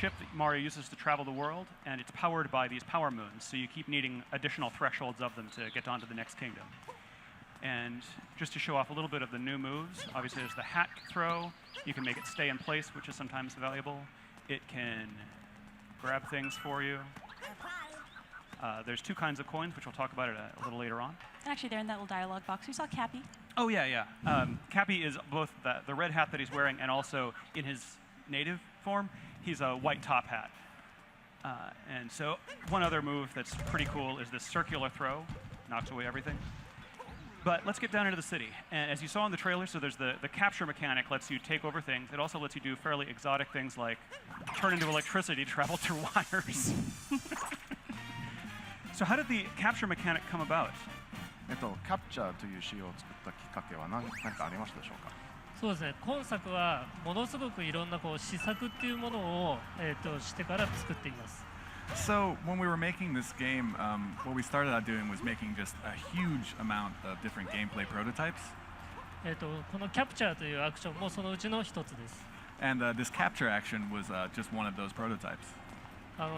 ship that Mario uses to travel the world, and it's powered by these power moons, so you keep needing additional thresholds of them to get onto the next kingdom. And just to show off a little bit of the new moves, obviously there's the hat throw. You can make it stay in place, which is sometimes valuable. It can grab things for you. There's two kinds of coins, which we'll talk about a little later on. Actually, they're in that little dialogue box. We saw Cappy. Oh, yeah. Cappy is both the red hat that he's wearing and also in his native form, he's a white top hat. And so one other move that's pretty cool is this circular throw. Knocks away everything. But let's get down into the city. And as you saw in the trailer, so there's the capture mechanic lets you take over things. It also lets you do fairly exotic things like turn into electricity, travel through wires. So how did the capture mechanic come about? キャプチャーという仕様を作ったきっかけは何かありましたでしょうか。そうですね。今作はものすごくいろんな試作っていうものをしてから作っています。So when we were making this game, what we started out doing was making just a huge amount of different gameplay prototypes. このキャプチャーというアクションもそのうちの一つです。And this capture action was just one of those prototypes.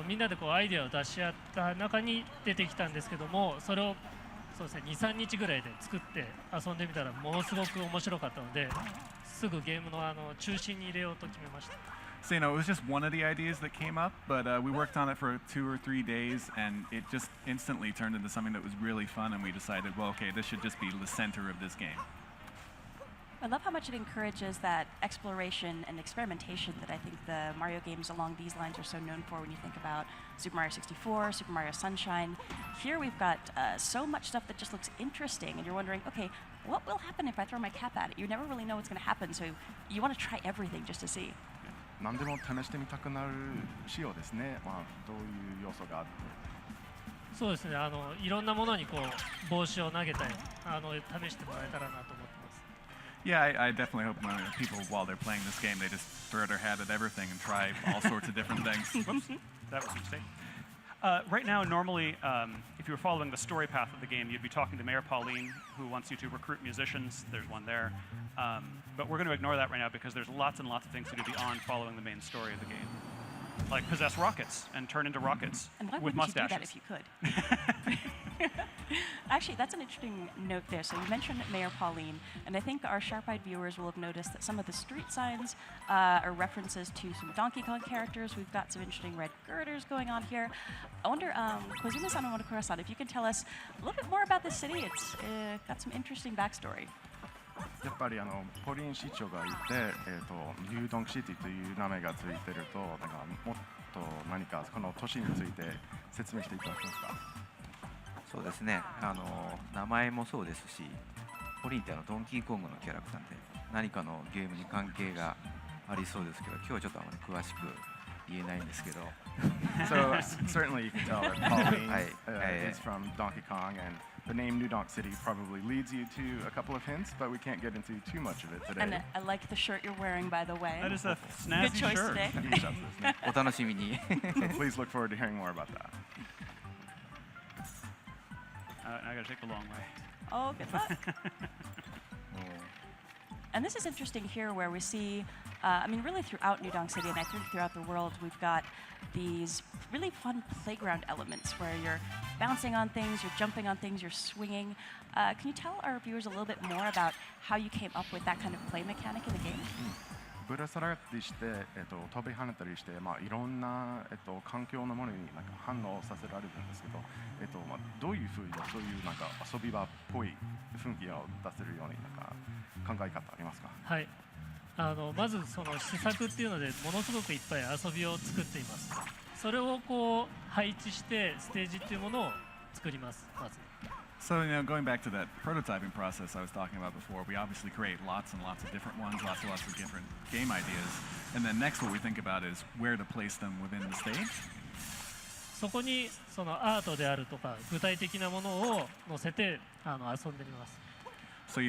みんなでアイデアを出し合った中に出てきたんですけども、それをそうですね、2、3日ぐらいで作って遊んでみたらものすごく面白かったので、すぐゲームの中心に入れようと決めました。So it was just one of the ideas that came up, but we worked on it for 2 or 3 days, and it just instantly turned into something that was really fun, and we decided, well, okay, this should just be the center of this game. I love how much it encourages that exploration and experimentation that I think the Mario games along these lines are so known for when you think about Super Mario 64, Super Mario Sunshine. Here we've got so much stuff that just looks interesting, and you're wondering, okay, what will happen if I throw my cap at it? You never really know what's going to happen, so you want to try everything just to see. 何でも試してみたくなる仕様ですね。どういう要素があって。そうですね。いろんなものに帽子を投げたり、試してもらえたらなと思ってます。Yeah, I definitely hope people, while they're playing this game, they just throw their hat at everything and try all sorts of different things. Whoops, that was a mistake. Right now, normally, if you were following the story path of the game, you'd be talking to Mayor Pauline, who wants you to recruit musicians. There's one there. But we're going to ignore that right now because there's lots and lots of things to do beyond following the main story of the game. Like possess rockets and turn into rockets with mustaches. And why wouldn't you do that if you could? Actually, that's an interesting note there. So you mentioned Mayor Pauline, and I think our sharp-eyed viewers will have noticed that some of the street signs are references to some Donkey Kong characters. We've got some interesting red girders going on here. I wonder, Kozuma-san and Monokura-san, if you can tell us a little bit more about this city. It's got some interesting backstory. やっぱりポリン市長がいて、ニュードンクシティという名前がついてると、なんかもっと何かこの都市について説明していただけますか。そうですね。名前もそうですし、ポリンってドンキーコングのキャラクターで何かのゲームに関係がありそうですけど、今日はちょっと詳しく言えないんですけど。So certainly you can tell that Pauline is from Donkey Kong, and the name New Donk City probably leads you to a couple of hints, but we can't get into too much of it today. And I like the shirt you're wearing, by the way. That is a snazzy Good choice shirt. today. お楽しみに。So please look forward to hearing more about that. I got to take the long way. Oh, good luck. And this is interesting here where we see, I mean, really throughout New Donk City, and I think throughout the world, we've got these really fun playground elements where you're bouncing on things, you're jumping on things, you're swinging. Can you tell our viewers a little bit more about how you came up with that kind of play mechanic in the game? ぶら下がったりして、飛び跳ねたりして、いろんな、環境のものになんか反応させられるんですけど、どういうふうにそういうなんか遊び場っぽい雰囲気を出せるようになんか考え方ありますか。はい。まずその施策っていうのでものすごくいっぱい遊びを作っています。それを配置してステージっていうものを作ります。まず。So, going back to that prototyping process I was talking about before, we obviously create lots and lots of different ones, lots of different game ideas. And then next what we think about is where to place them within the stage. そこにそのアートであるとか具体的なものを載せて遊んでみます。So,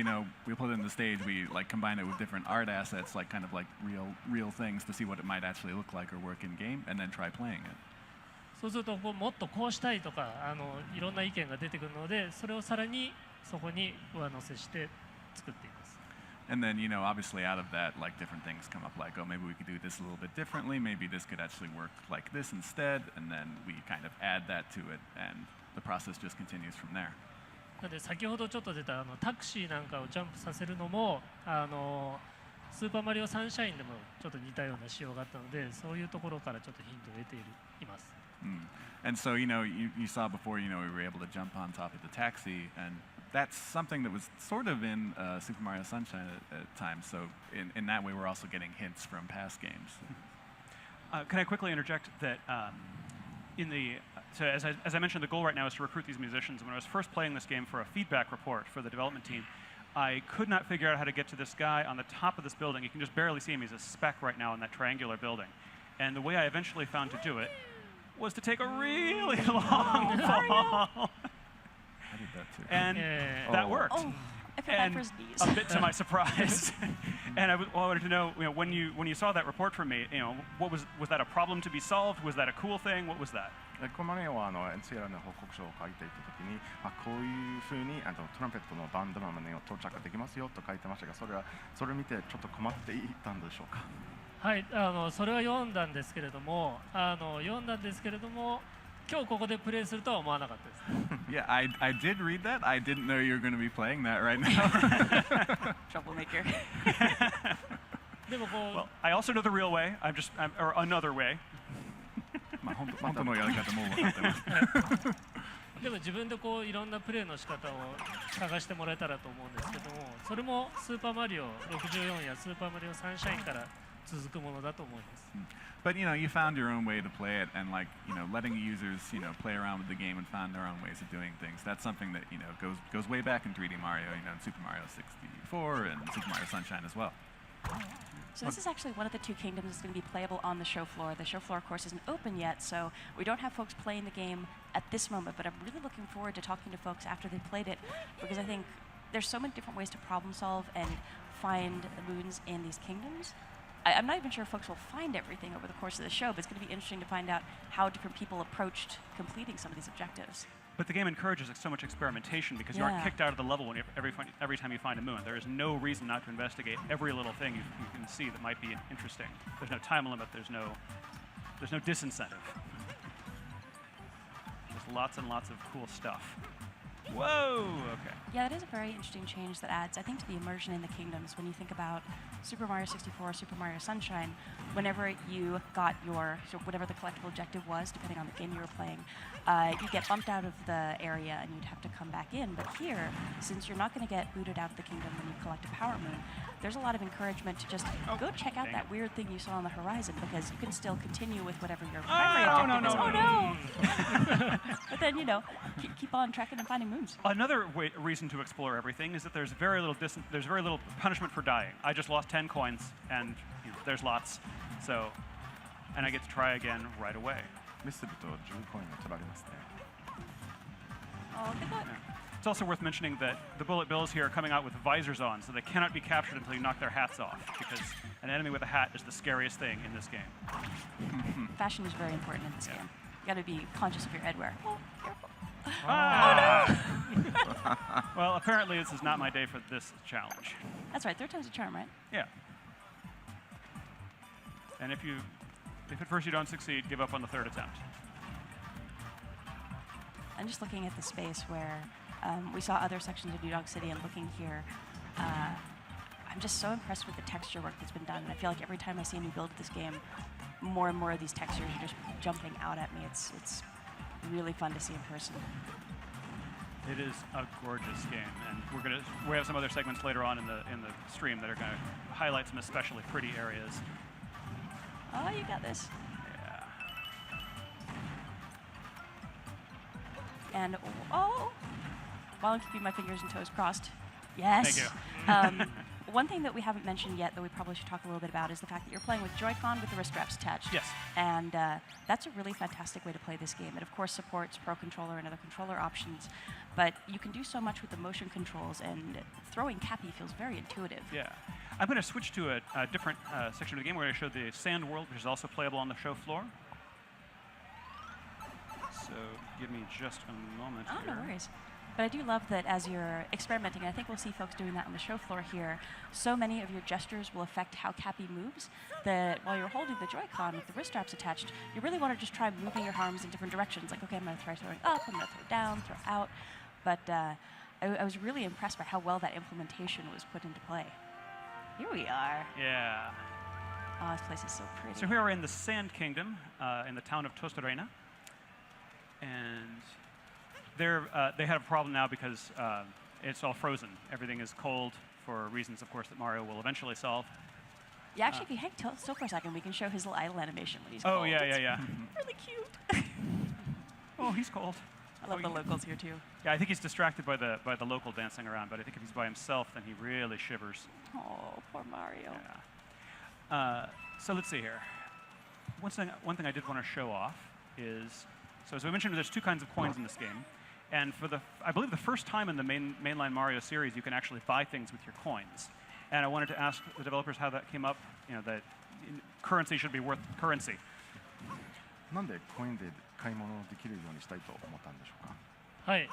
we put it in the stage, we combine it with different art assets, kind of real things to see what it might actually look like or work in game, and then try playing it. そうするともっとこうしたいとかいろんな意見が出てくるので、それをさらにそこに上乗せして作っています。And then, obviously out of that, like different things come up like, oh, maybe we could do this a little bit differently. Maybe this could actually work like this instead. And then we kind of add that to it, and the process just continues from there. なので先ほどちょっと出たタクシーなんかをジャンプさせるのもスーパーマリオサンシャインでもちょっと似たような仕様があったので、そういうところからちょっとヒントを得ています。And so, you saw before, we were able to jump on top of the taxi, and that's something that was sort of in Super Mario Sunshine at times. So in that way, we're also getting hints from past games. Can I quickly interject that so as I mentioned, the goal right now is to recruit these musicians. When I was first playing this game for a feedback report for the development team, I could not figure out how to get to this guy on the top of this building. You can just barely see him. He's a speck right now in that triangular building. And the way I eventually found to do it was to take a really long fall. I did that too. And that worked. Oh, I feel bad for his knees. A bit to my surprise. And I wanted to know, when you saw that report from me, was that a problem to be solved? Was that a cool thing? What was that? この前はNCR の報告書を書いていたときに、こういうふうにトランペットのバンドマンを到着できますよと書いてましたが、それを見てちょっと困っていたんでしょうか。はい、それは読んだんですけれども、今日ここでプレイするとは思わなかったです。Yeah, I did read that. I didn't know you were going to be playing that right now. Troublemaker. でもこう、 Well, I also know the real way. Or another way. 本当のやり方も分かってます。でも自分でこういろんなプレイの仕方を探してもらえたらと思うんですけども、それもスーパーマリオ64やスーパーマリオサンシャインから続くものだと思います。But you found your own way to play it, and letting users play around with the game and find their own ways of doing things. That's something that goes way back in 3D Mario, in Super Mario 64 and Super Mario Sunshine as well. So this is actually one of the two kingdoms that's going to be playable on the show floor. The show floor, of course, isn't open yet, so we don't have folks playing the game at this moment, but I'm really looking forward to talking to folks after they've played it, because I think there's so many different ways to problem solve and find the moons in these kingdoms. I'm not even sure if folks will find everything over the course of the show, but it's going to be interesting to find out how different people approached completing some of these objectives. But the game encourages so much experimentation because you aren't kicked out of the level every time you find a moon. There is no reason not to investigate every little thing you can see that might be interesting. There's no time limit. There's no disincentive. There's lots and lots of cool stuff. Whoa! Okay. Yeah, that is a very interesting change that adds, I think, to the immersion in the kingdoms. When you think about Super Mario 64, Super Mario Sunshine, whenever you got whatever the collectible objective was, depending on the game you were playing, you'd get bumped out of the area and you'd have to come back in. But here, since you're not going to get booted out of the kingdom when you collect a power moon, there's a lot of encouragement to just go check out that weird thing you saw on the horizon, because you can still continue with whatever your primary objective is. Oh no! But then, keep on tracking and finding moons. Another reason to explore everything is that there's very little punishment for dying. I just lost 10 coins, and there's lots. And I get to try again right away. ミスると10コインが取られますね。 Oh, good luck. It's also worth mentioning that the bullet bills here are coming out with visors on, so they cannot be captured until you knock their hats off, because an enemy with a hat is the scariest thing in this game. Fashion is very important in this game. You got to be conscious of your headwear. Oh, careful. Ah! Well, apparently this is not my day for this challenge. That's right. Third time's a charm, right? Yeah. And if at first you don't succeed, give up on the third attempt. I'm just looking at the space where we saw other sections of New Dog City, and looking here, I'm just so impressed with the texture work that's been done. And I feel like every time I see a new build of this game, more and more of these textures are just jumping out at me. It's really fun to see in person. It is a gorgeous game, and we have some other segments later on in the stream that are going to highlight some especially pretty areas. Oh, you got this. Yeah. And while I'm keeping my fingers and toes crossed, yes. Thank you. One thing that we haven't mentioned yet that we probably should talk a little bit about is the fact that you're playing with Joy-Con with the wrist straps attached. Yes. And that's a really fantastic way to play this game. It, of course, supports Pro Controller and other controller options, but you can do so much with the motion controls, and throwing Cappy feels very intuitive. Yeah. I'm going to switch to a different section of the game where I show the sand world, which is also playable on the show floor. So give me just a moment Oh, here. no worries. But I do love that as you're experimenting, and I think we'll see folks doing that on the show floor here, so many of your gestures will affect how Cappy moves that while you're holding the Joy-Con with the wrist straps attached, you really want to just try moving your arms in different directions. Like, okay, I'm going to try throwing up, I'm going to throw down, throw out. But I was really impressed by how well that implementation was put into play. Here we are. Yeah. Oh, this place is so pretty. So here we're in the Sand Kingdom, in the town of Tostarena. And they have a problem now because it's all frozen. Everything is cold for reasons, of course, that Mario will eventually solve. Yeah, actually, if you hang still for a second, we can show his little idle animation when he's cold. Oh, yeah. Really cute. Oh, he's cold. I love the locals here, too. Yeah, I think he's distracted by the local dancing around, but I think if he's by himself, then he really shivers. Oh, poor Mario. Yeah. So let's see here. One thing I did want to show off is, so as we mentioned, there's two kinds of coins in this game. And for I believe the first time in the mainline Mario series, you can actually buy things with your coins. And I wanted to ask the developers how that came up, that currency should be worth currency. なんでコインで買い物できるようにしたいと思ったんでしょうか。はい、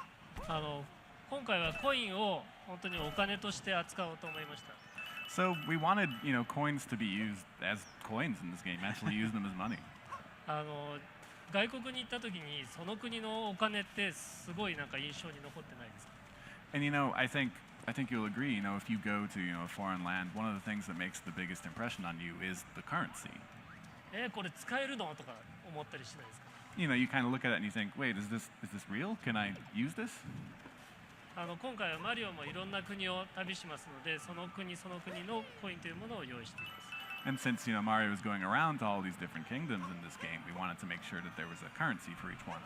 今回はコインを本当にお金として扱おうと思いました。So we wanted, coins to be used as coins in this game. Actually, use them as money. 外国に行った時にその国のお金ってすごいなんか印象に残ってないですか？ And I think you'll agree. If you go to a foreign land, one of the things that makes the biggest impression on you is the currency. これ使えるのとか思ったりしないですか？ You kind of look at it and you think, wait, is this real? Can I use this? 今回はマリオもいろんな国を旅しますので、その国のコインというものを用意しています。 And since Mario is going around to all these different kingdoms in this game, we wanted to make sure that there was a currency for each one.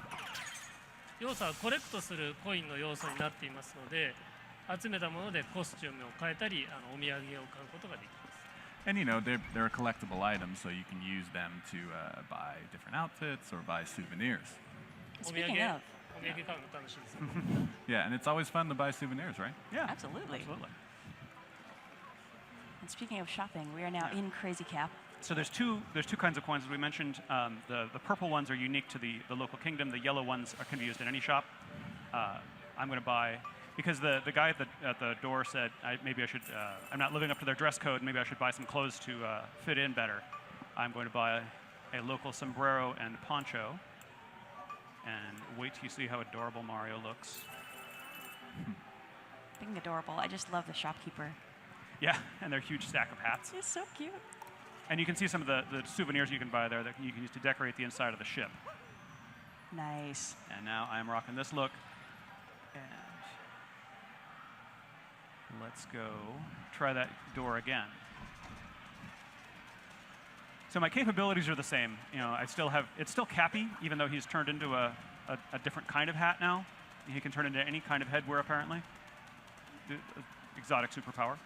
要素はコレクトするコインの要素になっていますので、集めたものでコスチュームを変えたり、お土産を買うことができます。 And they're a collectible item, so you can use them to buy different outfits or buy souvenirs. お土産 Speaking of, お土産買うの楽しいです。 Yeah, and it's always fun to buy souvenirs, right? Yeah, absolutely. absolutely. And speaking of shopping, we are now in Crazy Cap. So there's two kinds of coins, as we mentioned. The purple ones are unique to the local kingdom. The yellow ones can be used in any shop. I'm going to buy, because the guy at the door said maybe I should. I'm not living up to their dress code. Maybe I should buy some clothes to fit in better. I'm going to buy a local sombrero and poncho. And wait till you see how adorable Mario looks. Being adorable, I just love the shopkeeper. Yeah, and their huge stack of hats. He's so cute. And you can see some of the souvenirs you can buy there that you can use to decorate the inside of the ship. Nice. And now I'm rocking this look. And let's go try that door again. So my capabilities are the same. It's still Cappy, even though he's turned into a different kind of hat now. He can turn into any kind of headwear, apparently. Exotic superpower.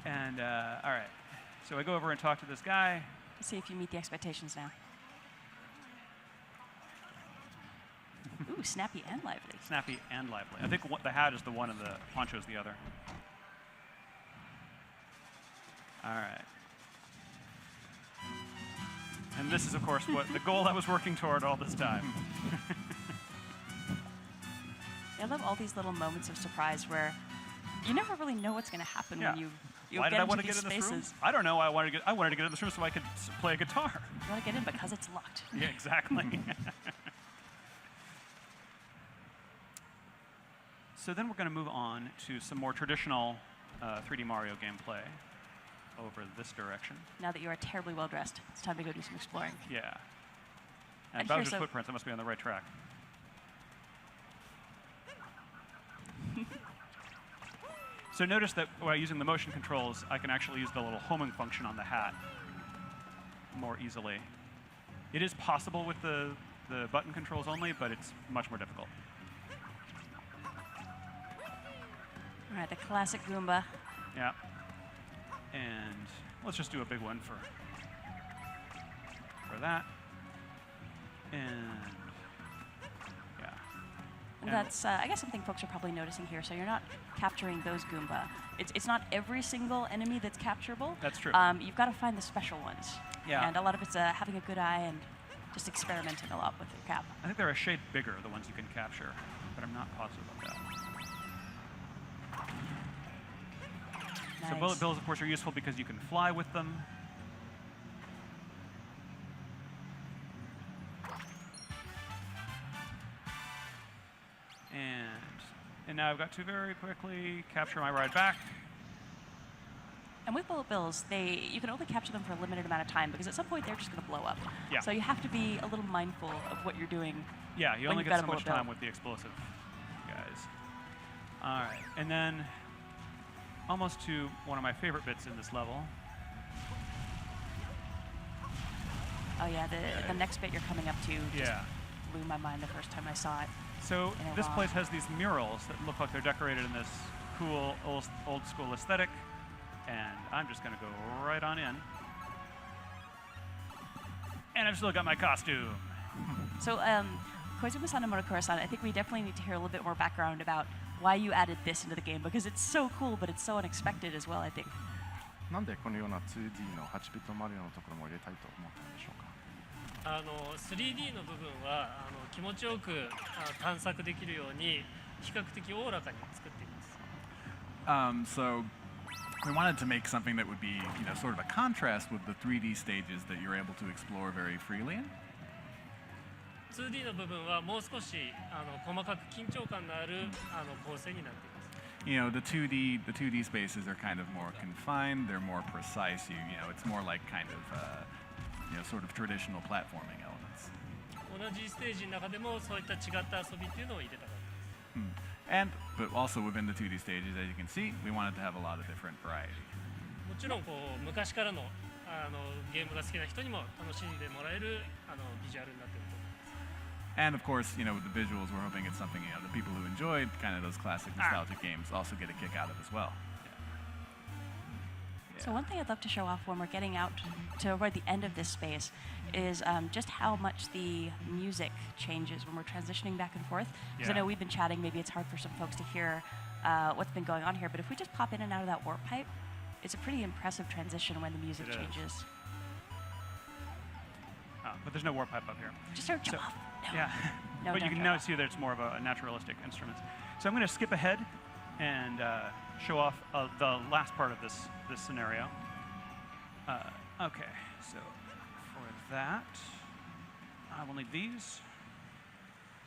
And, all right. So I go over and talk to this guy. Let's see if you meet the expectations now. Ooh, snappy and lively. Snappy and lively. I think the hat is the one and the poncho is the other. All right. And this is, of course, the goal I was working toward all this time. I love all these little moments of surprise where you never really know what's going to happen when you Why did I want to get get into in these this room? spaces. I don't know. I wanted to get in this room so I could play a guitar. You want to get in because it's locked. Yeah, exactly. So then we're going to move on to some more traditional 3D Mario gameplay over this direction. Now that you are terribly well dressed, it's time to go do some exploring. Yeah. And And here's Bowser's a- footprints, I must be on the right track. So notice that while using the motion controls, I can actually use the little homing function on the hat more easily. It is possible with the button controls only, but it's much more difficult. All right, the classic Goomba. Yeah. And let's just do a big one for that. And yeah. And that's, I guess, something folks are probably noticing here. So you're not capturing those Goomba. It's not every single enemy that's capturable. That's true. You've got to find the special ones. Yeah. And a lot of it's having a good eye and just experimenting a lot with your cap. I think they're a shade bigger, the ones you can capture. but I'm not positive about that. Nice. So bullet bills, of course, are useful because you can fly with them. And now I've got to very quickly capture my ride back. And with bullet bills, you can only capture them for a limited amount of time because at some point they're just going to blow up. Yeah. So you have to be a little mindful of what you're doing. Yeah, you when only you've get got a so much bullet bill. time with the explosive guys. All right, and then almost to one of my favorite bits in this level. Oh yeah, the next bit you're coming up to just Yeah. blew my mind the first time I saw it. So in this Iran. place has these murals that look like they're decorated in this cool old school aesthetic, and I'm just gonna go right on in. And I've still got my costume. So Koizumi-san and Murokura-san, I think we definitely need to hear a little bit more background about why you added this into the game because it's so cool, but it's so unexpected as well, I think. なんでこのような 2D の8ビットマリオのところも入れたいと思ったんでしょうか。3D の部分は気持ちよく探索できるように比較的おおらかに作っています。So we wanted to make something that would be, sort of a contrast with the 3D stages that you're able to explore very freely in. 2D の部分はもう少し細かく緊張感のある構成になっています。The 2D spaces are kind of more confined. They're more precise. It's more like kind of, sort of traditional platforming elements. 同じステージの中でもそういった違った遊びっていうのを入れたかったです。But also within the 2D stages, as you can see, we wanted to have a lot of different variety. もちろん昔からのゲームが好きな人にも楽しんでもらえるビジュアルになっていると思います。 And of course, with the visuals, we're hoping it's something the people who enjoyed kind of those classic nostalgic games also get a kick out of as well. So one thing I'd love to show off when we're getting out to avoid the end of this space is just how much the music changes when we're transitioning back and forth. Because I Yeah. know we've been chatting, maybe it's hard for some folks to hear what's been going on here, but if we just pop in and out of that warp pipe, it's a pretty impressive transition when the music It is. changes. But there's no warp pipe up here. Just start jump So- off. No. Yeah. No, But you don't can jump now off. see that it's more of a naturalistic instrument. So I'm going to skip ahead and show off the last part of this scenario. Okay, so for that, I will need these.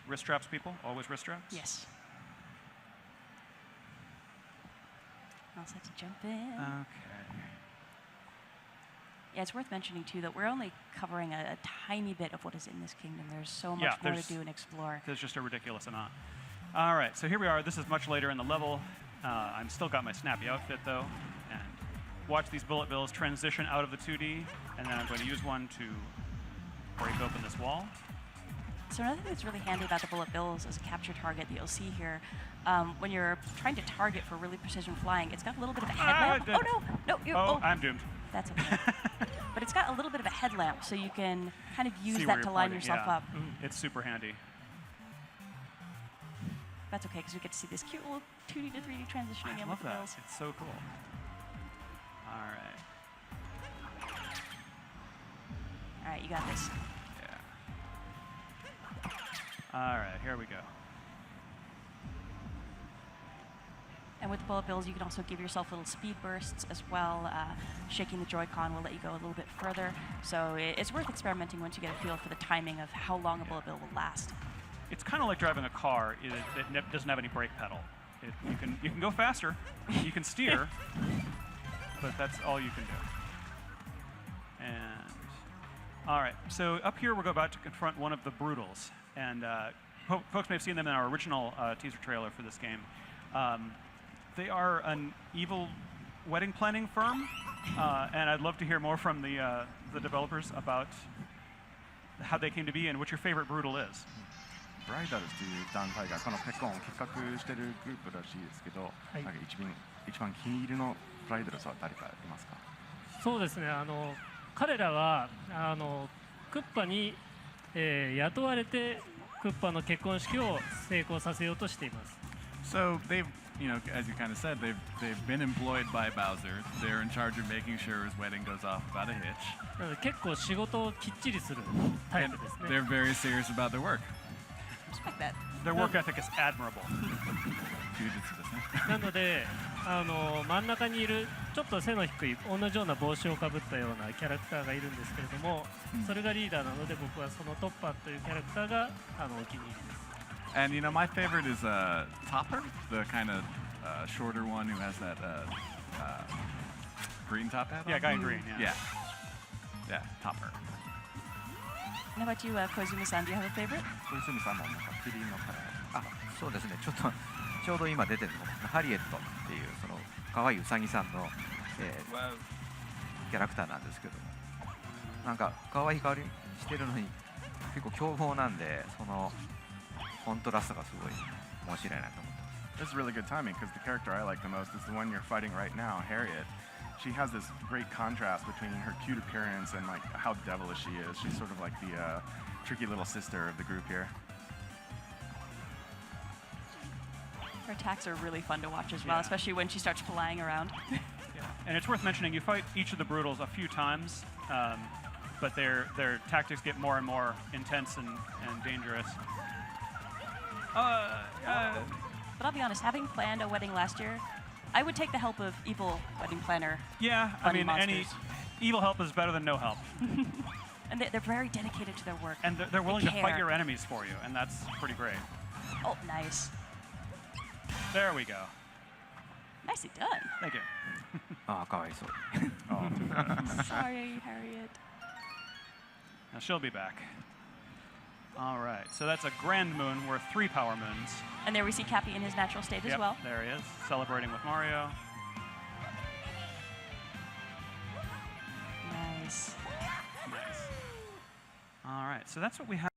Wrist straps, people. Always wrist straps. Yes. All set to jump in. Okay. Yeah, it's worth mentioning too that we're only covering a tiny bit of what is in this kingdom. There's so much Yeah, more to there's- do and explore. There's just a ridiculous amount. All right, so here we are. This is much later in the level. I'm still got my snappy outfit though, and watch these bullet bills transition out of the 2D, and then I'm going to use one to break open this wall. So another thing that's really handy about the bullet bills as a capture target that you'll see here, when you're trying to target for really precision flying, it's got a little bit of a headlamp. I Oh did- no, you're, Oh, I'm doomed. that's okay. But it's got a little bit of a headlamp, so you can kind of use See where that to you're line pointing, yourself yeah. up. It's super handy. That's okay, because we get to see this cute little 2D to 3D transitioning I in love with the that. bills. It's so cool. All right. All right, you got this. Yeah. All right, here we go. And with bullet bills, you can also give yourself little speed bursts as well. Shaking the Joy-Con will let you go a little bit further. So it's worth experimenting once you get a feel for the timing of how long a bullet bill will last. It's kind of like driving a car that doesn't have any brake pedal. You can go faster, you can steer, but that's all you can do. And all right, so up here we're about to confront one of the Brutals, and folks may have seen them in our original teaser trailer for this game. They are an evil wedding planning firm, and I'd love to hear more from the developers about how they came to be and what your favorite Brutal is. ブライダルズという団体がこのペコンを企画してるグループらしいですけど、いなんか一番気に入りのブライダルズは誰かいますか？そうですね、彼らはクッパに、雇われてクッパの結婚式を成功させようとしています。 So they've, as you kind of said, they've been employed by Bowser. They're in charge of making sure his wedding goes off without a hitch. なので結構仕事をきっちりするタイ And プですね。 they're very serious about their work. respect that. Their work ethic is admirable. 充実ですね。なので真ん中にいるちょっと背の低い同じような帽子をかぶったようなキャラクターがいるんですけれども、それがリーダーなので僕はそのトッパーというキャラクターがお気に入りです。And you know, my favorite is Topper, the kind of shorter one who has that green top hat. Yeah, on. guy in green. Yeah. Yeah, Topper. And how about you, Koizumi-san? Do you have a favorite? 小泉さんもなんかキリンのカラー。あ、そうですね。ちょうど今出てるのがハリエットっていうその可愛いウサギさんの、キャラクターなんですけども、なんか可愛い香りしてるのに結構凶暴なんで、そのコントラストがすごい面白いなと思ってます。 This is really good timing because the character I like the most is the one you're fighting right now, Harriet. She has this great contrast between her cute appearance and like how devilish she is. She's sort of like the tricky little sister of the group here. Her attacks are really fun to watch as well, Yeah. especially when she starts flying around. Yeah. And it's worth mentioning, you fight each of the Brutals a few times, but their tactics get more and more intense and dangerous. But I'll be honest, having planned a wedding last year, I would take the help of evil wedding planner. Yeah, I Bunny mean, any monsters. evil help is better than no help. And they're very dedicated to their work. And they're willing to care. fight your enemies for you, and that's pretty great. Oh, nice. There we go. Nicely done. Thank you. ああ、かわいそう。 Sorry, Harriet. Now she'll be back. All right, so that's a grand moon worth 3 power moons. And there we see Cappy in his natural state as Yep, well. there he is, celebrating with Mario. Nice. Nice. All right, so that's what we have.